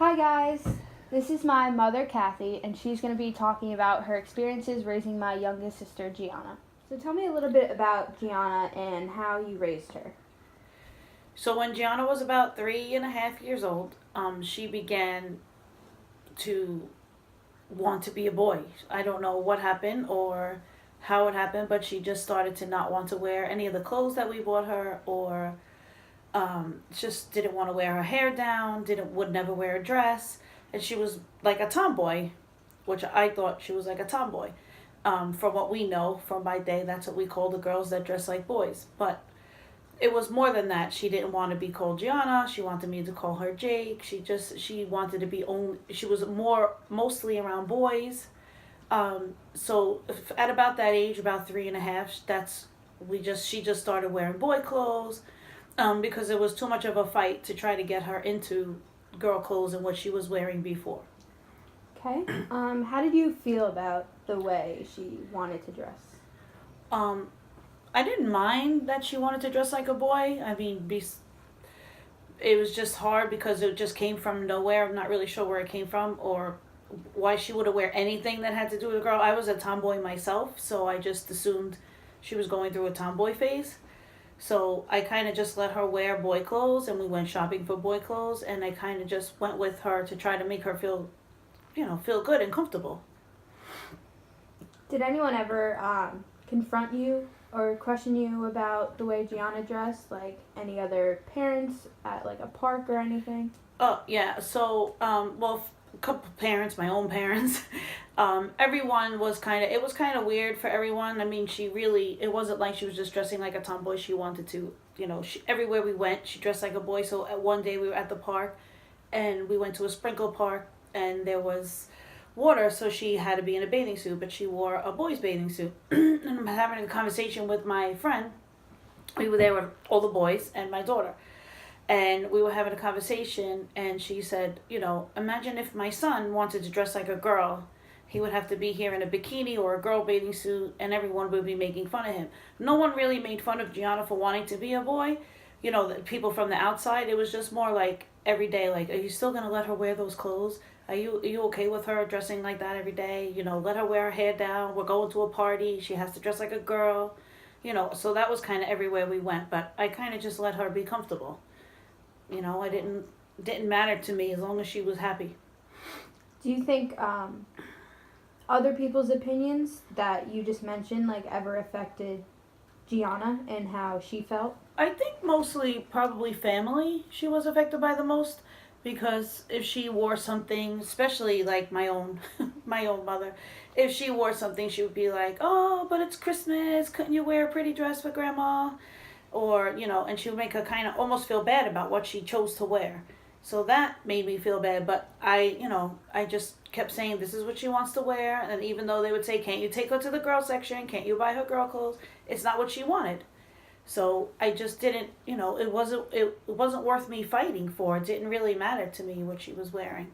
Hi guys, this is my mother Kathy, and she's going to be talking about her experiences raising my youngest sister Gianna. So tell me a little bit about Gianna and how you raised her. So when Gianna was about 3.5 years old, she began to want to be a boy. I don't know what happened or how it happened, but she just started to not want to wear any of the clothes that we bought her, or just didn't want to wear her hair down. Didn't would never wear a dress, and she was like a tomboy, which I thought she was like a tomboy. From what we know from my day, that's what we call the girls that dress like boys. But it was more than that. She didn't want to be called Gianna. She wanted me to call her Jake. She wanted to be only. She was mostly around boys. So at about that age, about 3.5, that's we just she just started wearing boy clothes, because it was too much of a fight to try to get her into girl clothes and what she was wearing before. Okay. How did you feel about the way she wanted to dress? Um, I didn't mind that she wanted to dress like a boy. It was just hard because it just came from nowhere. I'm not really sure where it came from or why she would wear anything that had to do with a girl. I was a tomboy myself, so I just assumed she was going through a tomboy phase. So I kind of just let her wear boy clothes, and we went shopping for boy clothes, and I kind of just went with her to try to make her feel good and comfortable. Did anyone ever confront you or question you about the way Gianna dressed, like any other parents at like a park or anything? Oh yeah. So well, a couple parents, my own parents, everyone was kind of. It was kind of weird for everyone. I mean, she really. It wasn't like she was just dressing like a tomboy. She wanted to. Everywhere we went, she dressed like a boy. So at one day we were at the park, and we went to a sprinkle park, and there was water, so she had to be in a bathing suit, but she wore a boy's bathing suit. And I'm having a conversation with my friend. We were there with all the boys and my daughter, and we were having a conversation, and she said, imagine if my son wanted to dress like a girl. He would have to be here in a bikini or a girl bathing suit, and everyone would be making fun of him. No one really made fun of Gianna for wanting to be a boy. The people from the outside. It was just more like every day, like, are you still gonna let her wear those clothes? Are you okay with her dressing like that every day? Let her wear her hair down. We're going to a party. She has to dress like a girl. So that was kind of everywhere we went. But I kind of just let her be comfortable. I didn't matter to me as long as she was happy. Do you think other people's opinions that you just mentioned like ever affected Gianna and how she felt? I think mostly probably family she was affected by the most, because if she wore something, especially like my own my own mother, if she wore something, she would be like, "Oh, but it's Christmas. Couldn't you wear a pretty dress for grandma?" Or and she would make her kind of almost feel bad about what she chose to wear. So that made me feel bad, but I just kept saying this is what she wants to wear, and even though they would say, "Can't you take her to the girl section? Can't you buy her girl clothes?" It's not what she wanted. So I just didn't, it wasn't worth me fighting for. It didn't really matter to me what she was wearing.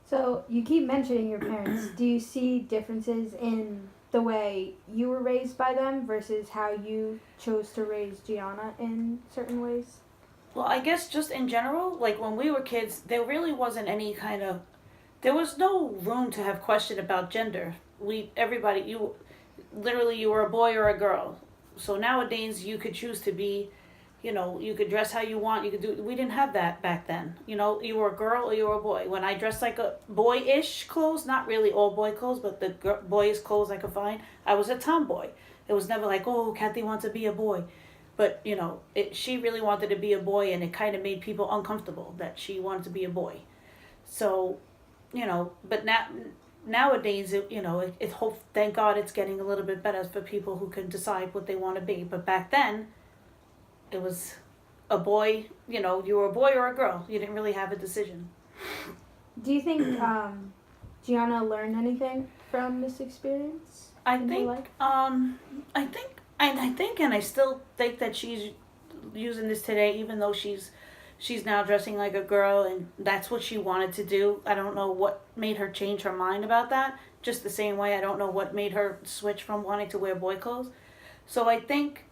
So you keep mentioning your parents. Do you see differences in the way you were raised by them versus how you chose to raise Gianna in certain ways? Well, I guess just in general, like when we were kids, there really wasn't any kind of, there was no room to have question about gender. Everybody, you were a boy or a girl. So nowadays you could choose to be, you could dress how you want. We didn't have that back then. You were a girl or you were a boy. When I dressed like a boyish clothes, not really all boy clothes, but the boyish clothes I could find, I was a tomboy. It was never like, oh, Kathy wants to be a boy. But, she really wanted to be a boy, and it kind of made people uncomfortable that she wanted to be a boy. So, but nowadays, thank God it's getting a little bit better for people who can decide what they want to be. But back then, it was a boy, you were a boy or a girl. You didn't really have a decision. Do you think Gianna learned anything from this experience I in her think, life? and I still think that she's using this today, even though she's now dressing like a girl, and that's what she wanted to do. I don't know what made her change her mind about that. Just the same way I don't know what made her switch from wanting to wear boy clothes. So I think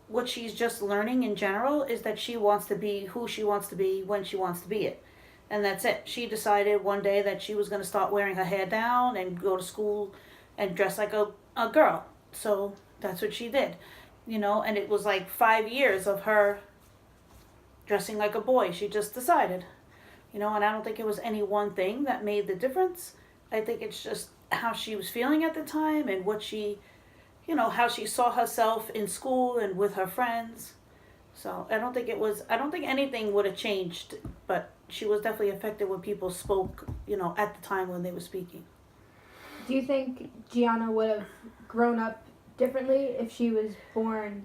what she's just learning in general is that she wants to be who she wants to be when she wants to be it. and that's it. She decided one day that she was going to start wearing her hair down and go to school and dress like a girl. So that's what she did, and it was like 5 years of her dressing like a boy. She just decided, and I don't think it was any one thing that made the difference. I think it's just how she was feeling at the time and what she, how she saw herself in school and with her friends. So I don't think anything would have changed, but she was definitely affected when people spoke, at the time when they were speaking. Do you think Gianna would have grown up differently if she was born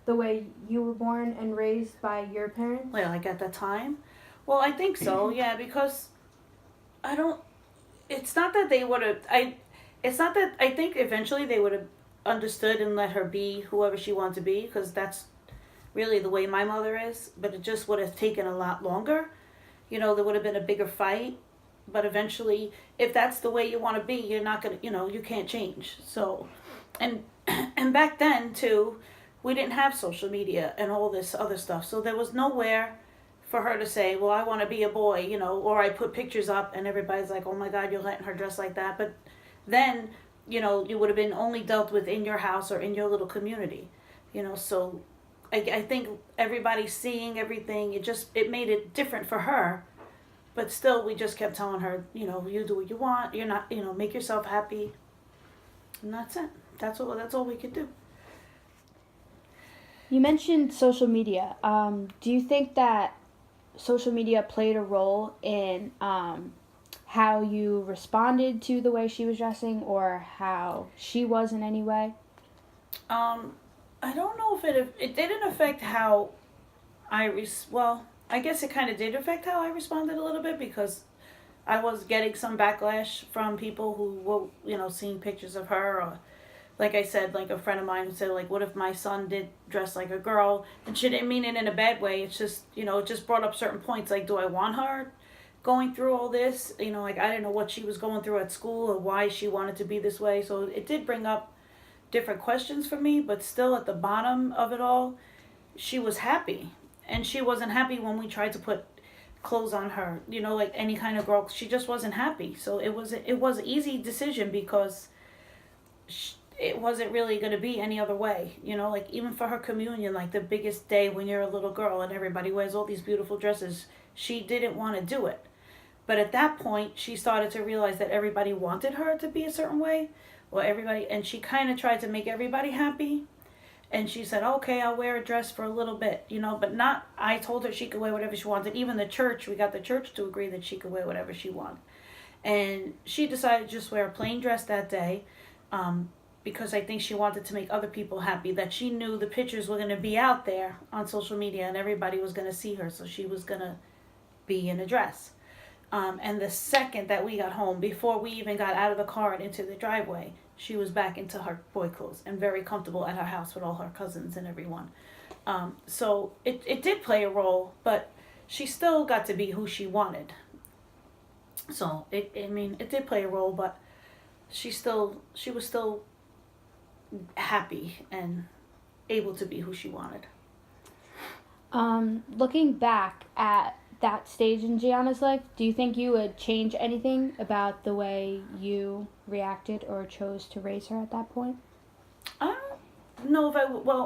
the way you were born and raised by your parents? Yeah, like at that time? Well, I think so, yeah, because it's not that they would have, I think eventually they would have understood and let her be whoever she wanted to be, because that's really the way my mother is, but it just would have taken a lot longer. There would have been a bigger fight, but eventually, if that's the way you want to be, you're not going to, you can't change. So, and back then, too, we didn't have social media and all this other stuff, so there was nowhere for her to say, well, I want to be a boy, or I put pictures up and everybody's like, oh my God, you're letting her dress like that. But then, you would have been only dealt with in your house or in your little community, so I think everybody seeing everything, it made it different for her. But still, we just kept telling her, you do what you want. You're not, make yourself happy. And that's it. That's all we could do. You mentioned social media. Do you think that social media played a role in how you responded to the way she was dressing or how she was in any way? I don't know if it didn't affect how well, I guess it kind of did affect how I responded a little bit, because I was getting some backlash from people who were, seeing pictures of her, or like I said, like a friend of mine who said, like, what if my son did dress like a girl? And she didn't mean it in a bad way. It's just, it just brought up certain points, like, do I want her going through all this? Like, I didn't know what she was going through at school or why she wanted to be this way. So it did bring up different questions for me, but still at the bottom of it all, she was happy. And she wasn't happy when we tried to put clothes on her, like any kind of girl. She just wasn't happy. So it was an easy decision, because it wasn't really going to be any other way. Like even for her communion, like the biggest day when you're a little girl and everybody wears all these beautiful dresses, she didn't want to do it. But at that point, she started to realize that everybody wanted her to be a certain way. And she kind of tried to make everybody happy. And she said, okay, I'll wear a dress for a little bit, but not, I told her she could wear whatever she wanted. Even the church, we got the church to agree that she could wear whatever she wanted. And she decided to just wear a plain dress that day, because I think she wanted to make other people happy, that she knew the pictures were going to be out there on social media and everybody was going to see her. So she was going to be in a dress. And the second that we got home, before we even got out of the car and into the driveway, she was back into her boy clothes and very comfortable at her house with all her cousins and everyone. So it did play a role, but she still got to be who she wanted. So it did play a role, but she was still happy and able to be who she wanted. Looking back at that stage in Gianna's life, do you think you would change anything about the way you reacted or chose to raise her at that point? I don't know if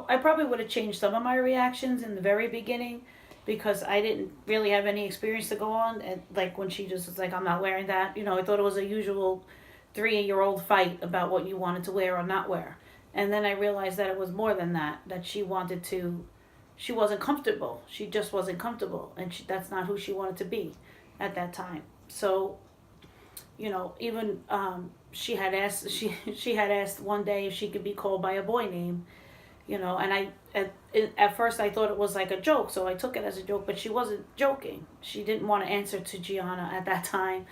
I probably would have changed some of my reactions in the very beginning, because I didn't really have any experience to go on. And like when she just was like, I'm not wearing that, I thought it was a usual 3-year-old fight about what you wanted to wear or not wear. And then I realized that it was more than that she wasn't comfortable. She just wasn't comfortable, and that's not who she wanted to be at that time. So, even she had asked one day if she could be called by a boy name, and I at first I thought it was like a joke, so I took it as a joke, but she wasn't joking. She didn't want to answer to Gianna at that time,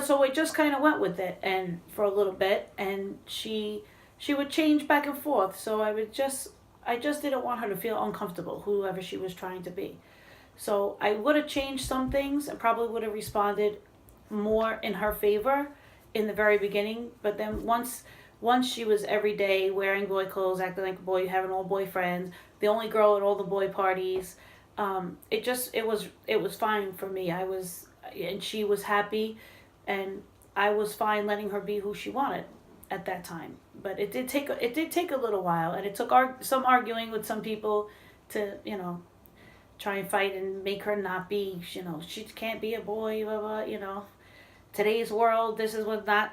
so we just kind of went with it, and for a little bit, and she would change back and forth. So I just didn't want her to feel uncomfortable, whoever she was trying to be. So I would have changed some things and probably would have responded more in her favor in the very beginning. But then once she was every day wearing boy clothes, acting like a boy, having all boyfriends, the only girl at all the boy parties, it was fine for me. I was and she was happy, and I was fine letting her be who she wanted at that time. But it did take a little while, and it took some arguing with some people to try and fight and make her not be, she can't be a boy, blah blah, today's world, this is what not,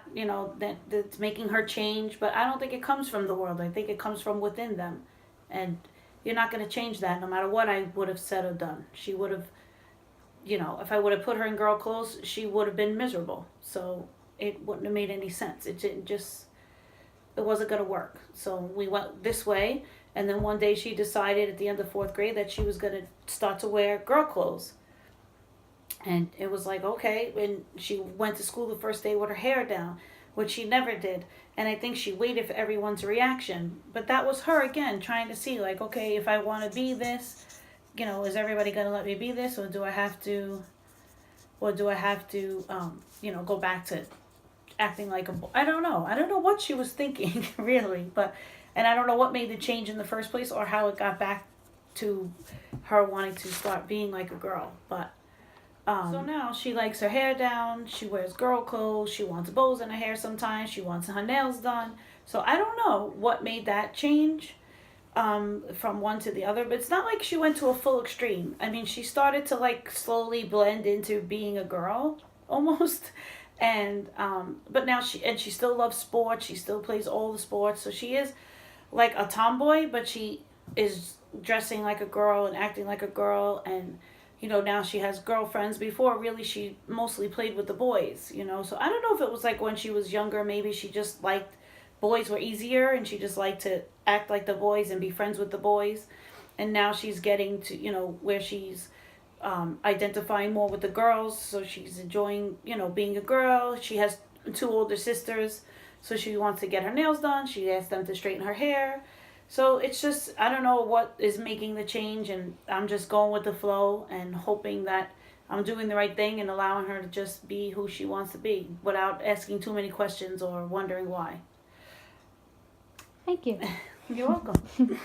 that's making her change. But I don't think it comes from the world. I think it comes from within them, and you're not going to change that no matter what I would have said or done. She would have, if I would have put her in girl clothes, she would have been miserable. So it wouldn't have made any sense. It wasn't going to work. So we went this way, and then one day she decided at the end of 4th grade that she was going to start to wear girl clothes. And it was like, okay. And she went to school the first day with her hair down, which she never did. And I think she waited for everyone's reaction. But that was her, again, trying to see, like, okay, if I want to be this, is everybody going to let me be this? Or do I have to, go back to acting like a boy? I don't know. I don't know what she was thinking, really. And I don't know what made the change in the first place, or how it got back to her wanting to start being like a girl. But so now she likes her hair down. She wears girl clothes. She wants bows in her hair sometimes. She wants her nails done. So I don't know what made that change from one to the other. But it's not like she went to a full extreme. I mean, she started to like slowly blend into being a girl almost. And but now she still loves sports. She still plays all the sports. So she is like a tomboy, but she is dressing like a girl and acting like a girl. And now she has girlfriends. Before, really, she mostly played with the boys, So I don't know if it was like when she was younger, maybe she just liked, boys were easier, and she just liked to act like the boys and be friends with the boys. And now she's getting to, where she's identifying more with the girls. So she's enjoying, being a girl. She has 2 older sisters, so she wants to get her nails done. She asks them to straighten her hair. So it's just, I don't know what is making the change, and I'm just going with the flow and hoping that I'm doing the right thing and allowing her to just be who she wants to be without asking too many questions or wondering why. Thank you. You're welcome.